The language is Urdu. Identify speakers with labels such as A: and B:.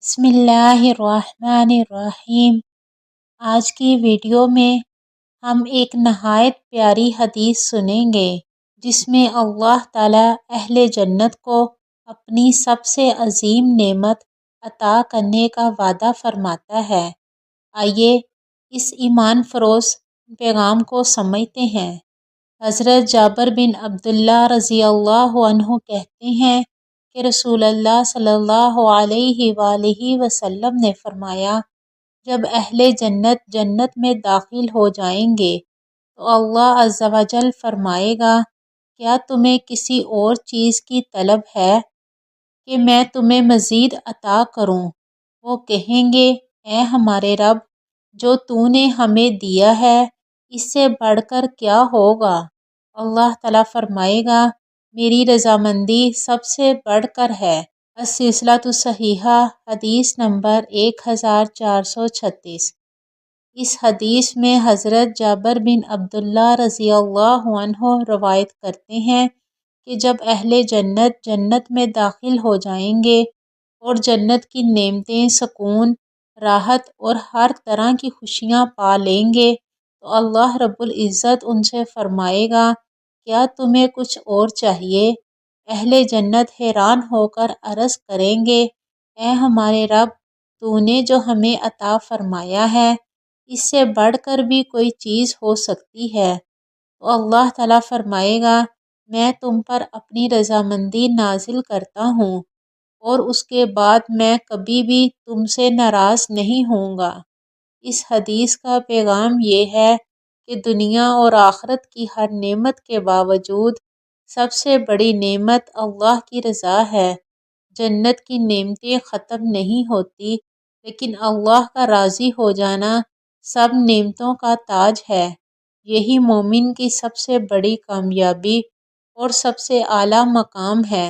A: بسم اللہ الرحمن الرحیم۔ آج کی ویڈیو میں ہم ایک نہایت پیاری حدیث سنیں گے جس میں اللہ تعالیٰ اہل جنت کو اپنی سب سے عظیم نعمت عطا کرنے کا وعدہ فرماتا ہے۔ آئیے اس ایمان فروز پیغام کو سمجھتے ہیں۔ حضرت جابر بن عبداللہ رضی اللہ عنہ کہتے ہیں کہ رسول اللہ صلی اللہ علیہ وآلہ وسلم نے فرمایا، جب اہل جنت جنت میں داخل ہو جائیں گے تو اللہ عز و جل فرمائے گا، کیا تمہیں کسی اور چیز کی طلب ہے کہ میں تمہیں مزید عطا کروں؟ وہ کہیں گے، اے ہمارے رب، جو تو نے ہمیں دیا ہے اس سے بڑھ کر کیا ہوگا؟ اللہ تعالیٰ فرمائے گا، میری رضامندی سب سے بڑھ کر ہے۔ السلسلۃ الصحیحہ حدیث نمبر 1436۔ اس حدیث میں حضرت جابر بن عبداللہ رضی اللہ عنہ روایت کرتے ہیں کہ جب اہل جنت جنت میں داخل ہو جائیں گے اور جنت کی نعمتیں، سکون، راحت اور ہر طرح کی خوشیاں پا لیں گے تو اللہ رب العزت ان سے فرمائے گا، کیا تمہیں کچھ اور چاہیے؟ اہل جنت حیران ہو کر عرض کریں گے، اے ہمارے رب، تو نے جو ہمیں عطا فرمایا ہے اس سے بڑھ کر بھی کوئی چیز ہو سکتی ہے؟ تو اللہ تعالیٰ فرمائے گا، میں تم پر اپنی رضامندی نازل کرتا ہوں اور اس کے بعد میں کبھی بھی تم سے ناراض نہیں ہوں گا۔ اس حدیث کا پیغام یہ ہے کہ دنیا اور آخرت کی ہر نعمت کے باوجود سب سے بڑی نعمت اللہ کی رضا ہے۔ جنت کی نعمتیں ختم نہیں ہوتی، لیکن اللہ کا راضی ہو جانا سب نعمتوں کا تاج ہے۔ یہی مومن کی سب سے بڑی کامیابی اور سب سے اعلیٰ مقام ہے۔